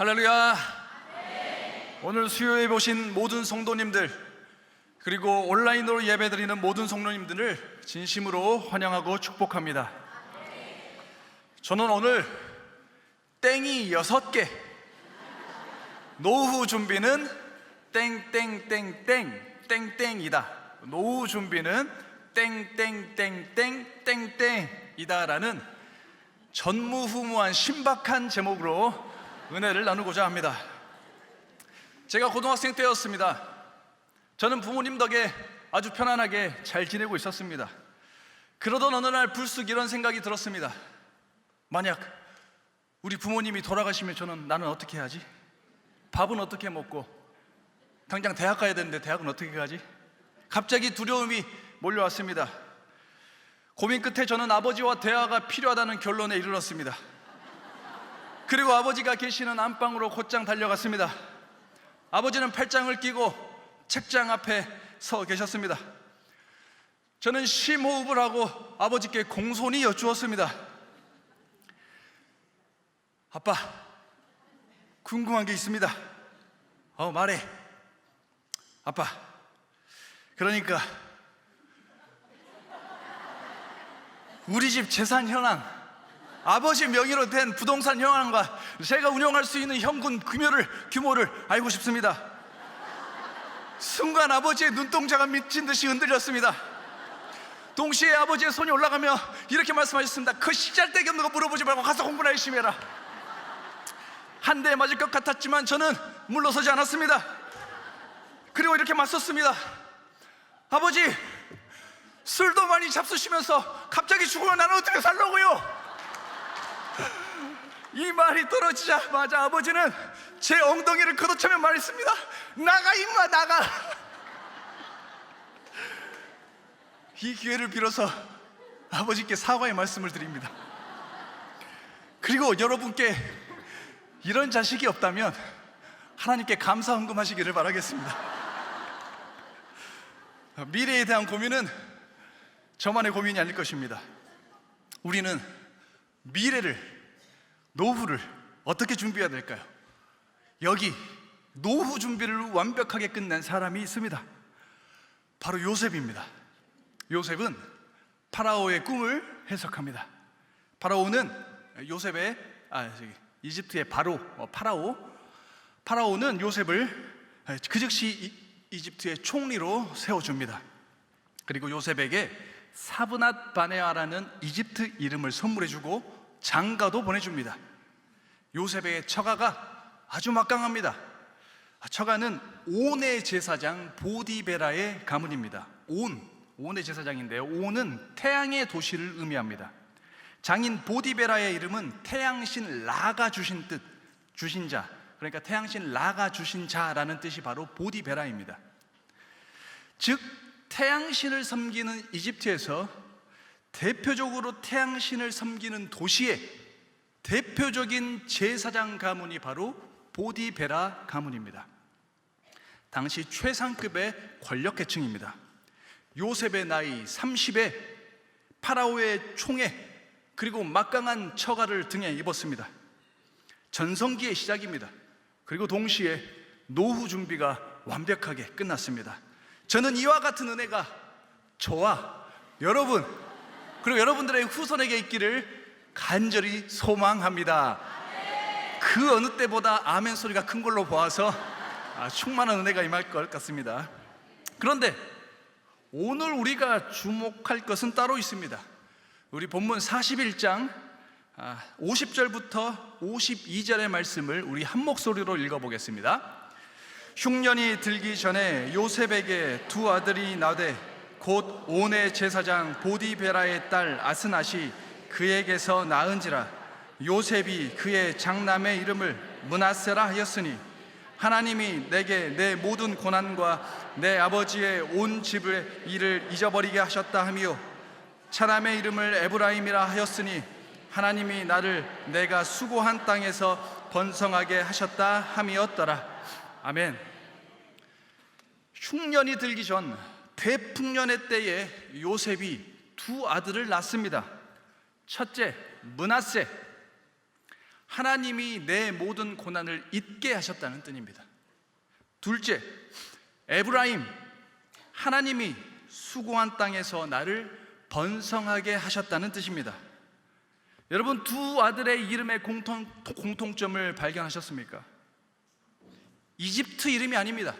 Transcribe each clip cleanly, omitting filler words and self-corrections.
할렐루야. 오늘 수요에 보신 모든 성도님들, 그리고 온라인으로 예배드리는 모든 성도님들을 진심으로 환영하고 축복합니다. 저는 오늘 땡이 6개, 노후 준비는 땡땡땡땡 땡땡이다, 노후 준비는 땡땡땡땡땡땡이다 라는 전무후무한 신박한 제목으로 은혜를 나누고자 합니다. 제가 고등학생 때였습니다. 저는 부모님 덕에 아주 편안하게 잘 지내고 있었습니다. 그러던 어느 날 불쑥 이런 생각이 들었습니다. 만약 우리 부모님이 돌아가시면 나는 어떻게 하지? 밥은 어떻게 먹고, 당장 대학 가야 되는데 대학은 어떻게 가지? 갑자기 두려움이 몰려왔습니다. 고민 끝에 저는 아버지와 대화가 필요하다는 결론에 이르렀습니다. 그리고 아버지가 계시는 안방으로 곧장 달려갔습니다. 아버지는 팔짱을 끼고 책장 앞에 서 계셨습니다. 저는 심호흡을 하고 아버지께 공손히 여쭈었습니다. 아빠, 궁금한 게 있습니다. 말해. 아빠, 그러니까 우리 집 재산 현황, 아버지 명의로 된 부동산 현황과 제가 운영할 수 있는 현금 규모를 알고 싶습니다. 순간 아버지의 눈동자가 미친 듯이 흔들렸습니다. 동시에 아버지의 손이 올라가며 이렇게 말씀하셨습니다. 그 시잘데기 없는 거 물어보지 말고 가서 공부나 열심히 해라. 한 대 맞을 것 같았지만 저는 물러서지 않았습니다. 그리고 이렇게 맞섰습니다. 아버지, 술도 많이 잡수시면서 갑자기 죽으면 나는 어떻게 살려고요? 이 말이 떨어지자마자 아버지는 제 엉덩이를 걷어차며 말했습니다. 나가 임마, 나가. 이 기회를 빌어서 아버지께 사과의 말씀을 드립니다. 그리고 여러분께 이런 자식이 없다면 하나님께 감사 헌금하시기를 바라겠습니다. 미래에 대한 고민은 저만의 고민이 아닐 것입니다. 우리는 미래를, 노후를 어떻게 준비해야 될까요? 여기 노후 준비를 완벽하게 끝낸 사람이 있습니다. 바로 요셉입니다. 요셉은 파라오의 꿈을 해석합니다. 파라오는 요셉의 이집트의 파라오는 요셉을 그 즉시 이집트의 총리로 세워줍니다. 그리고 요셉에게 사브낫 바네아라는 이집트 이름을 선물해주고 장가도 보내줍니다. 요셉의 처가가 아주 막강합니다. 처가는 온의 제사장 보디베라의 가문입니다. 온의 제사장인데요, 온은 태양의 도시를 의미합니다. 장인 보디베라의 이름은 태양신 라가 주신 자, 그러니까 태양신 라가 주신 자라는 뜻이 바로 보디베라입니다. 즉 태양신을 섬기는 이집트에서 대표적으로 태양신을 섬기는 도시의 대표적인 제사장 가문이 바로 보디베라 가문입니다. 당시 최상급의 권력계층입니다. 요셉의 나이 30에 파라오의 총애 그리고 막강한 처가를 등에 입었습니다. 전성기의 시작입니다. 그리고 동시에 노후 준비가 완벽하게 끝났습니다. 저는 이와 같은 은혜가 저와 여러분, 그리고 여러분들의 후손에게 있기를 간절히 소망합니다. 그 어느 때보다 아멘 소리가 큰 걸로 보아서 충만한 은혜가 임할 것 같습니다. 그런데 오늘 우리가 주목할 것은 따로 있습니다. 우리 본문 41장 50절부터 52절의 말씀을 우리 한 목소리로 읽어보겠습니다. 흉년이 들기 전에 요셉에게 두 아들이 나되 곧 온의 제사장 보디베라의 딸 아스낫이 그에게서 낳은지라. 요셉이 그의 장남의 이름을 므낫세라 하였으니 하나님이 내게 내 모든 고난과 내 아버지의 온 집의 일을 잊어버리게 하셨다 하며 차남의 이름을 에브라임이라 하였으니 하나님이 나를 내가 수고한 땅에서 번성하게 하셨다 함이었더라. 아멘. 흉년이 들기 전 대풍년의 때에 요셉이 두 아들을 낳습니다. 첫째 므낫세, 하나님이 내 모든 고난을 잊게 하셨다는 뜻입니다. 둘째, 에브라임, 하나님이 수고한 땅에서 나를 번성하게 하셨다는 뜻입니다. 여러분, 두 아들의 이름의 공통점을 발견하셨습니까? 이집트 이름이 아닙니다.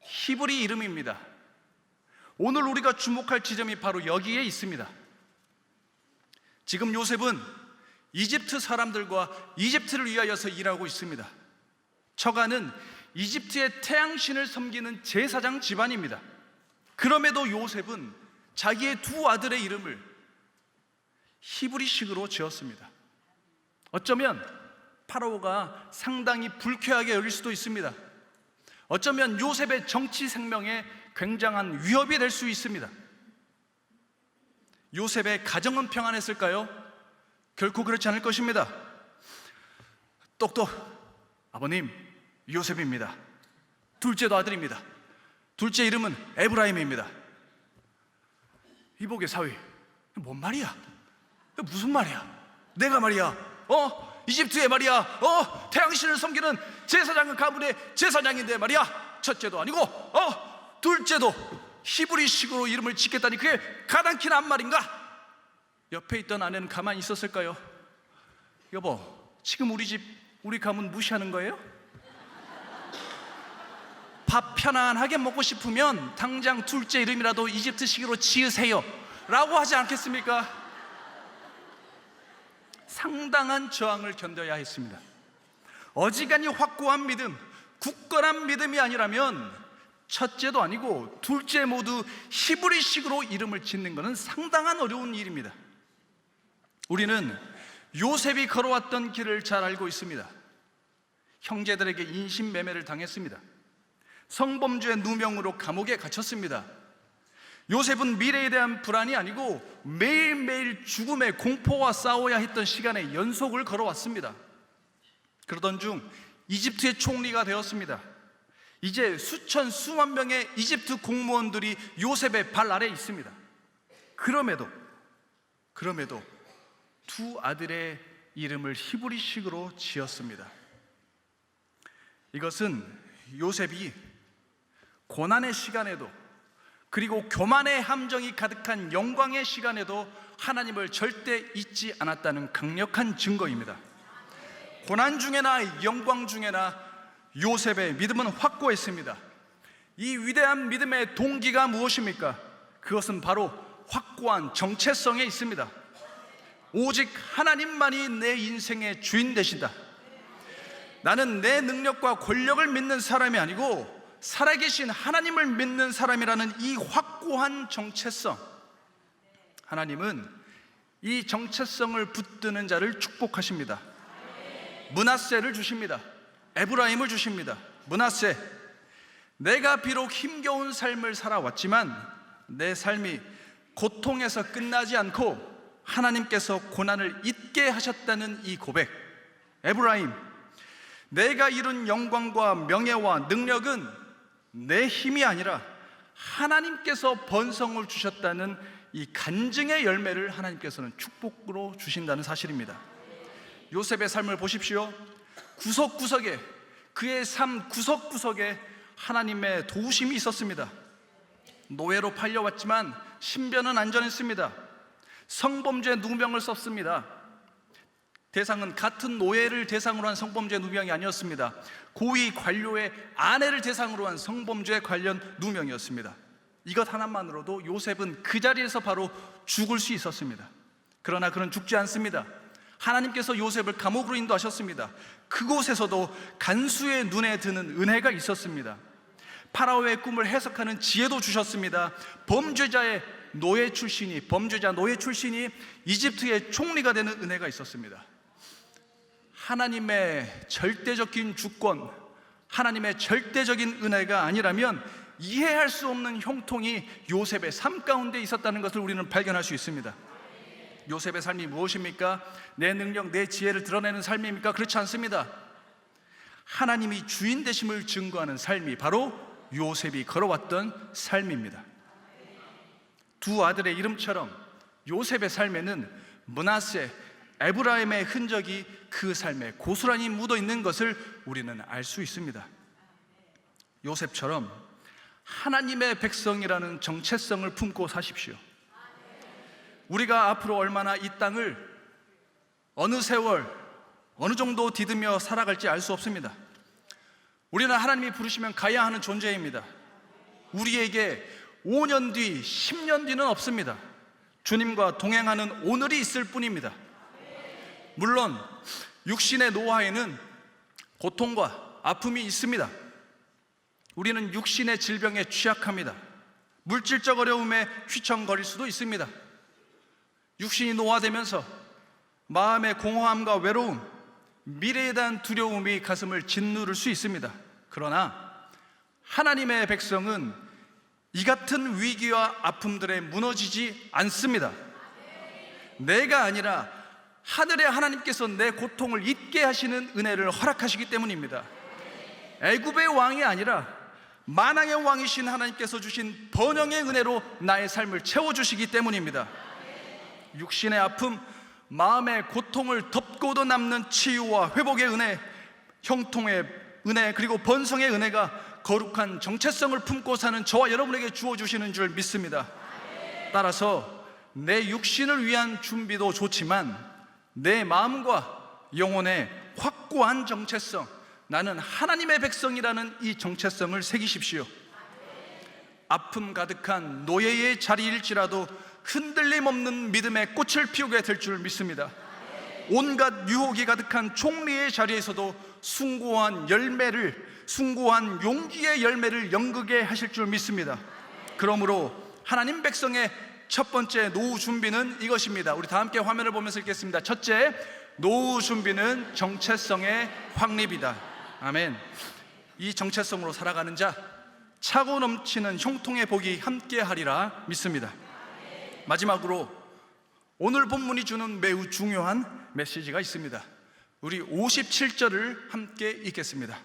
히브리 이름입니다. 오늘 우리가 주목할 지점이 바로 여기에 있습니다. 지금 요셉은 이집트 사람들과 이집트를 위하여서 일하고 있습니다. 처가는 이집트의 태양신을 섬기는 제사장 집안입니다. 그럼에도 요셉은 자기의 두 아들의 이름을 히브리식으로 지었습니다. 어쩌면 파라오가 상당히 불쾌하게 여길 수도 있습니다. 어쩌면 요셉의 정치 생명에 굉장한 위협이 될 수 있습니다. 요셉의 가정은 평안했을까요? 결코 그렇지 않을 것입니다. 똑똑, 아버님, 요셉입니다. 둘째도 아들입니다. 둘째 이름은 에브라임입니다. 이복의 사위, 뭔 말이야? 무슨 말이야? 내가 말이야, 이집트에 말이야, 태양신을 섬기는 제사장은 가문의 제사장인데 말이야, 첫째도 아니고, 둘째도 히브리식으로 이름을 짓겠다니 그게 가당키나 한 말인가? 옆에 있던 아내는 가만히 있었을까요? 여보, 지금 우리 가문 무시하는 거예요? 밥 편안하게 먹고 싶으면 당장 둘째 이름이라도 이집트식으로 지으세요 라고 하지 않겠습니까? 상당한 저항을 견뎌야 했습니다. 어지간히 확고한 믿음, 굳건한 믿음이 아니라면 첫째도 아니고 둘째 모두 히브리식으로 이름을 짓는 것은 상당한 어려운 일입니다. 우리는 요셉이 걸어왔던 길을 잘 알고 있습니다. 형제들에게 인신매매를 당했습니다. 성범죄 누명으로 감옥에 갇혔습니다. 요셉은 미래에 대한 불안이 아니고 매일매일 죽음의 공포와 싸워야 했던 시간의 연속을 걸어왔습니다. 그러던 중 이집트의 총리가 되었습니다. 이제 수만 명의 이집트 공무원들이 요셉의 발 아래에 있습니다. 그럼에도 두 아들의 이름을 히브리식으로 지었습니다. 이것은 요셉이 고난의 시간에도, 그리고 교만의 함정이 가득한 영광의 시간에도 하나님을 절대 잊지 않았다는 강력한 증거입니다. 고난 중에나 영광 중에나 요셉의 믿음은 확고했습니다. 이 위대한 믿음의 동기가 무엇입니까? 그것은 바로 확고한 정체성에 있습니다. 오직 하나님만이 내 인생의 주인 되신다. 나는 내 능력과 권력을 믿는 사람이 아니고 살아계신 하나님을 믿는 사람이라는 이 확고한 정체성, 하나님은 이 정체성을 붙드는 자를 축복하십니다. 므낫세를 주십니다. 에브라임을 주십니다. 므낫세, 내가 비록 힘겨운 삶을 살아왔지만 내 삶이 고통에서 끝나지 않고 하나님께서 고난을 잊게 하셨다는 이 고백. 에브라임, 내가 이룬 영광과 명예와 능력은 내 힘이 아니라 하나님께서 번성을 주셨다는 이 간증의 열매를 하나님께서는 축복으로 주신다는 사실입니다. 요셉의 삶을 보십시오. 구석구석에, 그의 삶 구석구석에 하나님의 도우심이 있었습니다. 노예로 팔려왔지만 신변은 안전했습니다. 성범죄 누명을 썼습니다. 대상은 같은 노예를 대상으로 한 성범죄 누명이 아니었습니다. 고위 관료의 아내를 대상으로 한 성범죄 관련 누명이었습니다. 이것 하나만으로도 요셉은 그 자리에서 바로 죽을 수 있었습니다. 그러나 그는 죽지 않습니다. 하나님께서 요셉을 감옥으로 인도하셨습니다. 그곳에서도 간수의 눈에 드는 은혜가 있었습니다. 파라오의 꿈을 해석하는 지혜도 주셨습니다. 범죄자 노예 출신이 이집트의 총리가 되는 은혜가 있었습니다. 하나님의 절대적인 주권, 하나님의 절대적인 은혜가 아니라면 이해할 수 없는 형통이 요셉의 삶 가운데 있었다는 것을 우리는 발견할 수 있습니다. 요셉의 삶이 무엇입니까? 내 능력, 내 지혜를 드러내는 삶입니까? 그렇지 않습니다. 하나님이 주인 되심을 증거하는 삶이 바로 요셉이 걸어왔던 삶입니다. 두 아들의 이름처럼 요셉의 삶에는 므낫세, 에브라임의 흔적이 그 삶에 고스란히 묻어 있는 것을 우리는 알 수 있습니다. 요셉처럼 하나님의 백성이라는 정체성을 품고 사십시오. 우리가 앞으로 얼마나 이 땅을 어느 세월, 어느 정도 디디며 살아갈지 알 수 없습니다. 우리는 하나님이 부르시면 가야 하는 존재입니다. 우리에게 5년 뒤, 10년 뒤는 없습니다. 주님과 동행하는 오늘이 있을 뿐입니다. 물론 육신의 노화에는 고통과 아픔이 있습니다. 우리는 육신의 질병에 취약합니다. 물질적 어려움에 휘청거릴 수도 있습니다. 육신이 노화되면서 마음의 공허함과 외로움, 미래에 대한 두려움이 가슴을 짓누를 수 있습니다. 그러나 하나님의 백성은 이 같은 위기와 아픔들에 무너지지 않습니다. 내가 아니라 하늘의 하나님께서 내 고통을 잊게 하시는 은혜를 허락하시기 때문입니다. 애굽의 왕이 아니라 만왕의 왕이신 하나님께서 주신 번영의 은혜로 나의 삶을 채워주시기 때문입니다. 육신의 아픔, 마음의 고통을 덮고도 남는 치유와 회복의 은혜, 형통의 은혜, 그리고 번성의 은혜가 거룩한 정체성을 품고 사는 저와 여러분에게 주어주시는 줄 믿습니다. 따라서 내 육신을 위한 준비도 좋지만 내 마음과 영혼의 확고한 정체성, 나는 하나님의 백성이라는 이 정체성을 새기십시오. 아픔 가득한 노예의 자리일지라도 흔들림 없는 믿음의 꽃을 피우게 될 줄 믿습니다. 온갖 유혹이 가득한 총리의 자리에서도 숭고한 용기의 열매를 연극에 하실 줄 믿습니다. 그러므로 하나님 백성의 첫 번째 노후 준비는 이것입니다. 우리 다 함께 화면을 보면서 읽겠습니다. 첫째, 노후 준비는 정체성의 확립이다. 아멘. 이 정체성으로 살아가는 자, 차고 넘치는 형통의 복이 함께하리라 믿습니다. 마지막으로 오늘 본문이 주는 매우 중요한 메시지가 있습니다. 우리 57절을 함께 읽겠습니다.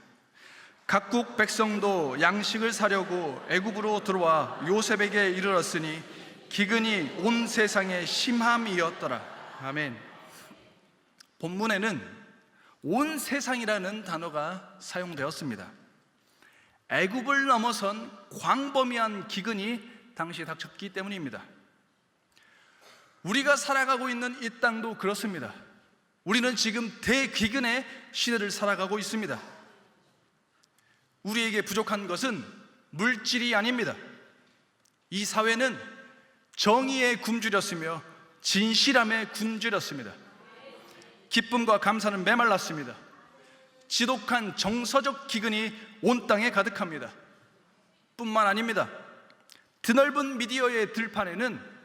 각국 백성도 양식을 사려고 애굽으로 들어와 요셉에게 이르렀으니 기근이 온 세상에 심함이었더라. 아멘. 본문에는 온 세상이라는 단어가 사용되었습니다. 애굽을 넘어선 광범위한 기근이 당시 닥쳤기 때문입니다. 우리가 살아가고 있는 이 땅도 그렇습니다. 우리는 지금 대기근의 시대를 살아가고 있습니다. 우리에게 부족한 것은 물질이 아닙니다. 이 사회는 정의에 굶주렸으며 진실함에 굶주렸습니다. 기쁨과 감사는 메말랐습니다. 지독한 정서적 기근이 온 땅에 가득합니다. 뿐만 아닙니다. 드넓은 미디어의 들판에는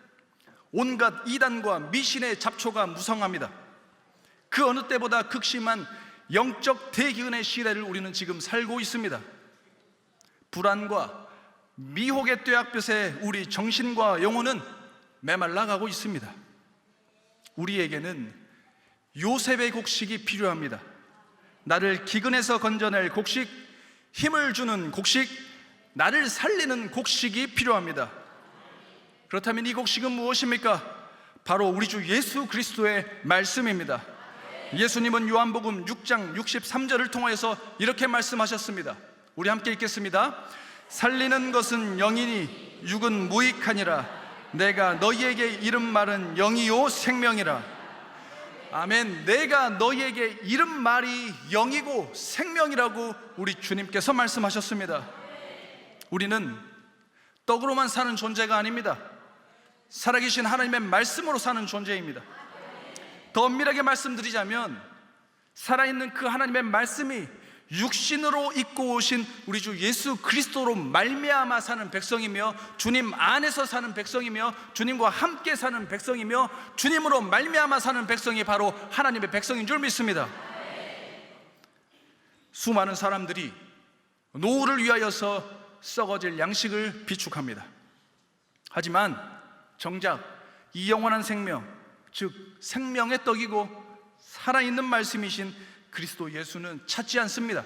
온갖 이단과 미신의 잡초가 무성합니다. 그 어느 때보다 극심한 영적 대기근의 시대를 우리는 지금 살고 있습니다. 불안과 미혹의 뙤약볕에 우리 정신과 영혼은 메말라가고 있습니다. 우리에게는 요셉의 곡식이 필요합니다. 나를 기근에서 건져낼 곡식, 힘을 주는 곡식, 나를 살리는 곡식이 필요합니다. 그렇다면 이 곡식은 무엇입니까? 바로 우리 주 예수 그리스도의 말씀입니다. 예수님은 요한복음 6장 63절을 통하여서 이렇게 말씀하셨습니다. 우리 함께 읽겠습니다. 살리는 것은 영이니 육은 무익하니라. 내가 너희에게 이른 말은 영이요 생명이라. 아멘. 내가 너희에게 이른 말이 영이고 생명이라고 우리 주님께서 말씀하셨습니다. 우리는 떡으로만 사는 존재가 아닙니다. 살아계신 하나님의 말씀으로 사는 존재입니다. 더 엄밀하게 말씀드리자면 살아있는 그 하나님의 말씀이 육신으로 입고 오신 우리 주 예수 그리스도로 말미암아 사는 백성이며, 주님 안에서 사는 백성이며, 주님과 함께 사는 백성이며, 주님으로 말미암아 사는 백성이 바로 하나님의 백성인 줄 믿습니다. 수많은 사람들이 노후를 위하여서 썩어질 양식을 비축합니다. 하지만 정작 이 영원한 생명, 즉 생명의 떡이고 살아있는 말씀이신 그리스도 예수는 찾지 않습니다.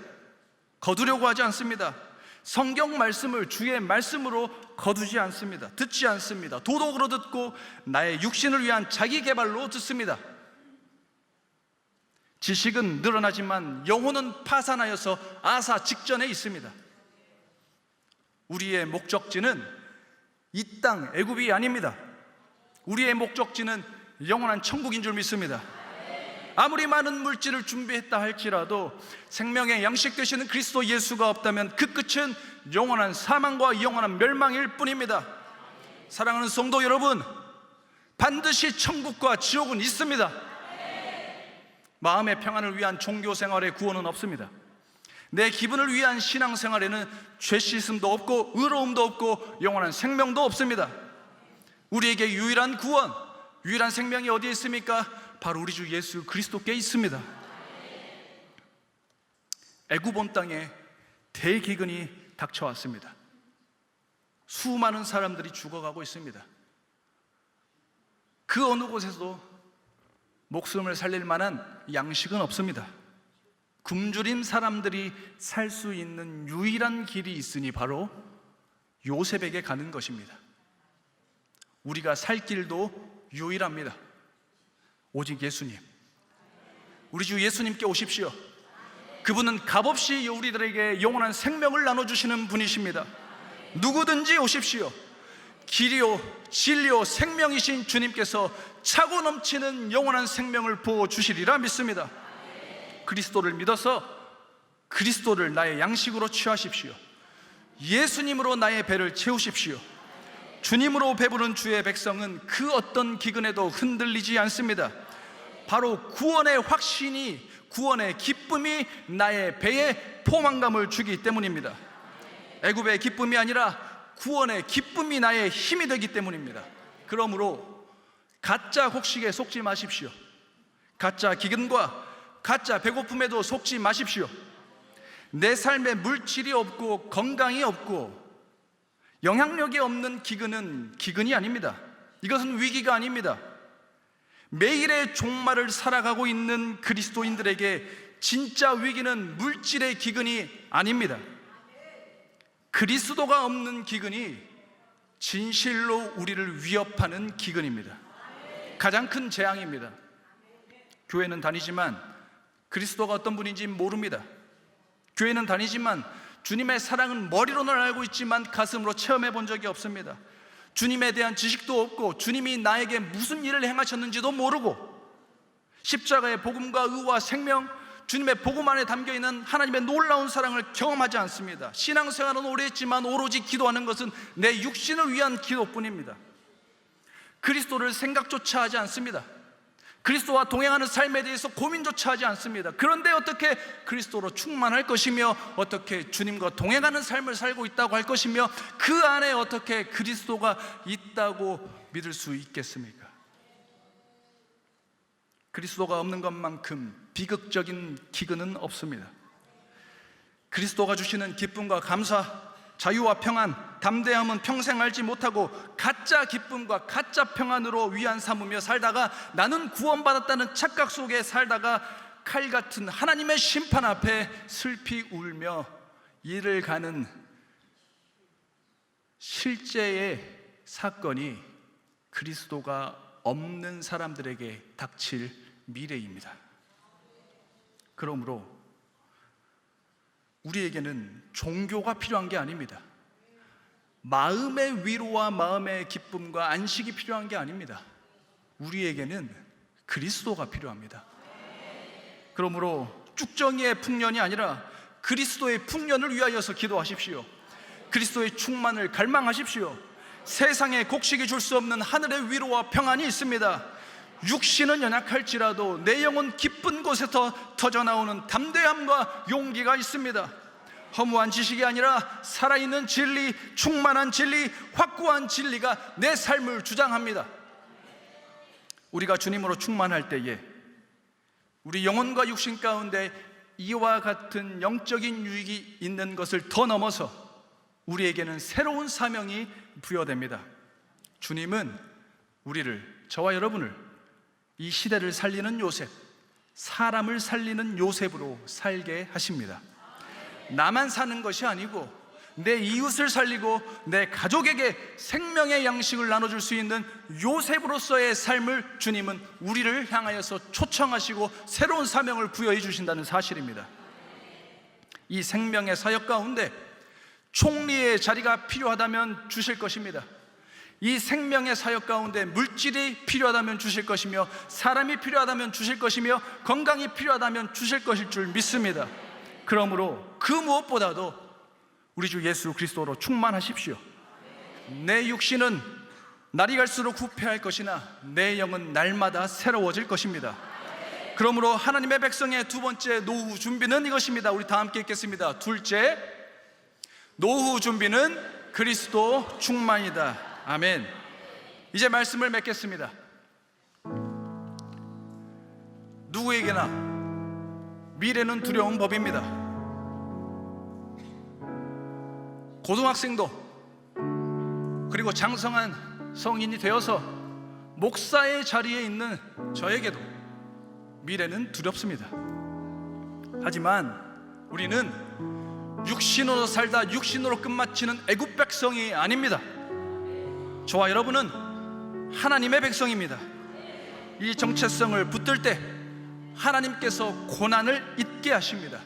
거두려고 하지 않습니다. 성경 말씀을 주의 말씀으로 거두지 않습니다. 듣지 않습니다. 도덕으로 듣고 나의 육신을 위한 자기 개발로 듣습니다. 지식은 늘어나지만 영혼은 파산하여서 아사 직전에 있습니다. 우리의 목적지는 이 땅 애굽이 아닙니다. 우리의 목적지는 영원한 천국인 줄 믿습니다. 아무리 많은 물질을 준비했다 할지라도 생명의 양식 되시는 그리스도 예수가 없다면 그 끝은 영원한 사망과 영원한 멸망일 뿐입니다. 사랑하는 성도 여러분, 반드시 천국과 지옥은 있습니다. 마음의 평안을 위한 종교 생활의 구원은 없습니다. 내 기분을 위한 신앙생활에는 죄 씻음도 없고 의로움도 없고 영원한 생명도 없습니다. 우리에게 유일한 구원, 유일한 생명이 어디에 있습니까? 바로 우리 주 예수 그리스도께 있습니다. 애굽 온 땅에 대기근이 닥쳐왔습니다. 수많은 사람들이 죽어가고 있습니다. 그 어느 곳에서도 목숨을 살릴 만한 양식은 없습니다. 굶주린 사람들이 살 수 있는 유일한 길이 있으니 바로 요셉에게 가는 것입니다. 우리가 살 길도 유일합니다. 오직 예수님, 우리 주 예수님께 오십시오. 그분은 값없이 우리들에게 영원한 생명을 나눠주시는 분이십니다. 누구든지 오십시오. 길이요 진리요 생명이신 주님께서 차고 넘치는 영원한 생명을 부어주시리라 믿습니다. 그리스도를 믿어서 그리스도를 나의 양식으로 취하십시오. 예수님으로 나의 배를 채우십시오. 주님으로 배부른 주의 백성은 그 어떤 기근에도 흔들리지 않습니다. 바로 구원의 확신이, 구원의 기쁨이 나의 배에 포만감을 주기 때문입니다. 애굽의 기쁨이 아니라 구원의 기쁨이 나의 힘이 되기 때문입니다. 그러므로 가짜 곡식에 속지 마십시오. 가짜 기근과 가짜 배고픔에도 속지 마십시오. 내 삶에 물질이 없고 건강이 없고 영향력이 없는 기근은 기근이 아닙니다. 이것은 위기가 아닙니다. 매일의 종말을 살아가고 있는 그리스도인들에게 진짜 위기는 물질의 기근이 아닙니다. 그리스도가 없는 기근이 진실로 우리를 위협하는 기근입니다. 가장 큰 재앙입니다. 교회는 다니지만 그리스도가 어떤 분인지 모릅니다. 교회는 다니지만 주님의 사랑은 머리로는 알고 있지만 가슴으로 체험해 본 적이 없습니다. 주님에 대한 지식도 없고 주님이 나에게 무슨 일을 행하셨는지도 모르고 십자가의 복음과 의와 생명, 주님의 복음 안에 담겨있는 하나님의 놀라운 사랑을 경험하지 않습니다. 신앙생활은 오래 했지만 오로지 기도하는 것은 내 육신을 위한 기도뿐입니다. 그리스도를 생각조차 하지 않습니다. 그리스도와 동행하는 삶에 대해서 고민조차 하지 않습니다. 그런데 어떻게 그리스도로 충만할 것이며 어떻게 주님과 동행하는 삶을 살고 있다고 할 것이며 그 안에 어떻게 그리스도가 있다고 믿을 수 있겠습니까? 그리스도가 없는 것만큼 비극적인 기근은 없습니다. 그리스도가 주시는 기쁨과 감사, 자유와 평안, 담대함은 평생 알지 못하고 가짜 기쁨과 가짜 평안으로 위안 삼으며 살다가 나는 구원받았다는 착각 속에 살다가 칼 같은 하나님의 심판 앞에 슬피 울며 이를 가는 실제의 사건이 그리스도가 없는 사람들에게 닥칠 미래입니다. 그러므로 우리에게는 종교가 필요한 게 아닙니다. 마음의 위로와 마음의 기쁨과 안식이 필요한 게 아닙니다. 우리에게는 그리스도가 필요합니다. 그러므로 쭉정이의 풍년이 아니라 그리스도의 풍년을 위하여서 기도하십시오. 그리스도의 충만을 갈망하십시오. 세상에 곡식이 줄 수 없는 하늘의 위로와 평안이 있습니다. 육신은 연약할지라도 내 영혼 깊은 곳에서 터져나오는 담대함과 용기가 있습니다. 허무한 지식이 아니라 살아있는 진리, 충만한 진리, 확고한 진리가 내 삶을 주장합니다. 우리가 주님으로 충만할 때에 우리 영혼과 육신 가운데 이와 같은 영적인 유익이 있는 것을 더 넘어서 우리에게는 새로운 사명이 부여됩니다. 주님은 우리를, 저와 여러분을 이 시대를 살리는 요셉, 사람을 살리는 요셉으로 살게 하십니다. 나만 사는 것이 아니고 내 이웃을 살리고 내 가족에게 생명의 양식을 나눠줄 수 있는 요셉으로서의 삶을 주님은 우리를 향하여서 초청하시고 새로운 사명을 부여해 주신다는 사실입니다. 이 생명의 사역 가운데 총리의 자리가 필요하다면 주실 것입니다. 이 생명의 사역 가운데 물질이 필요하다면 주실 것이며, 사람이 필요하다면 주실 것이며, 건강이 필요하다면 주실 것일 줄 믿습니다. 그러므로 그 무엇보다도 우리 주 예수 그리스도로 충만하십시오. 내 육신은 날이 갈수록 후패할 것이나 내 영은 날마다 새로워질 것입니다. 그러므로 하나님의 백성의 두 번째 노후 준비는 이것입니다. 우리 다 함께 읽겠습니다. 둘째, 노후 준비는 그리스도 충만이다. 아멘. 이제 말씀을 맺겠습니다. 누구에게나 미래는 두려운 법입니다. 고등학생도 그리고 장성한 성인이 되어서 목사의 자리에 있는 저에게도 미래는 두렵습니다. 하지만 우리는 육신으로 살다 육신으로 끝마치는 애국 백성이 아닙니다. 저와 여러분은 하나님의 백성입니다. 이 정체성을 붙들 때 하나님께서 고난을 잊게 하십니다.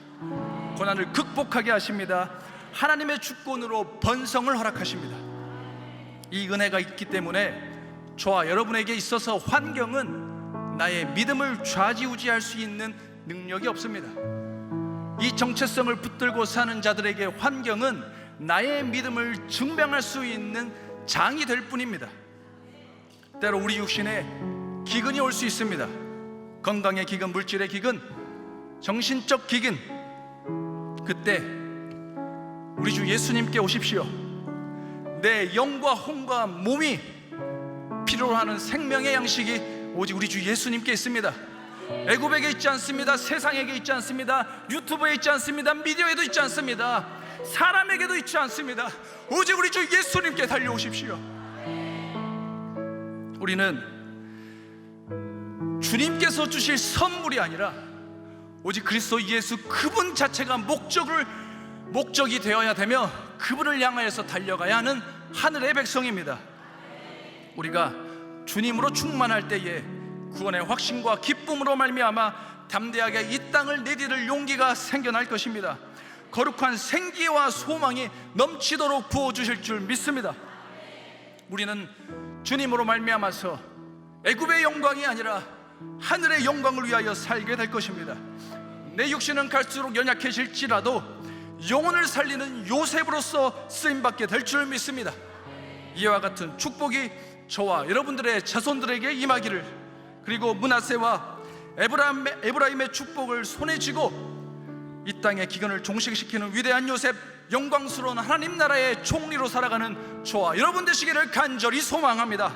고난을 극복하게 하십니다. 하나님의 주권으로 번성을 허락하십니다. 이 은혜가 있기 때문에 저와 여러분에게 있어서 환경은 나의 믿음을 좌지우지할 수 있는 능력이 없습니다. 이 정체성을 붙들고 사는 자들에게 환경은 나의 믿음을 증명할 수 있는 장이 될 뿐입니다. 때로 우리 육신에 기근이 올 수 있습니다. 건강의 기근, 물질의 기근, 정신적 기근. 그때 우리 주 예수님께 오십시오. 내 영과 혼과 몸이 필요로 하는 생명의 양식이 오직 우리 주 예수님께 있습니다. 애굽에게 있지 않습니다. 세상에게 있지 않습니다. 유튜브에 있지 않습니다. 미디어에도 있지 않습니다. 사람에게도 있지 않습니다. 오직 우리 주 예수님께 달려오십시오. 우리는 주님께서 주실 선물이 아니라 오직 그리스도 예수 그분 자체가 목적이 되어야 되며 그분을 향하여서 달려가야 하는 하늘의 백성입니다. 우리가 주님으로 충만할 때에 구원의 확신과 기쁨으로 말미암아 담대하게 이 땅을 내디딜 용기가 생겨날 것입니다. 거룩한 생기와 소망이 넘치도록 부어주실 줄 믿습니다. 우리는 주님으로 말미암아서 애굽의 영광이 아니라 하늘의 영광을 위하여 살게 될 것입니다. 내 육신은 갈수록 연약해질지라도 영혼을 살리는 요셉으로서 쓰임받게 될 줄 믿습니다. 이와 같은 축복이 저와 여러분들의 자손들에게 임하기를, 그리고 므낫세와 에브라임의 축복을 손에 쥐고 이 땅의 기근을 종식시키는 위대한 요셉, 영광스러운 하나님 나라의 총리로 살아가는 저와 여러분 되시기를 간절히 소망합니다.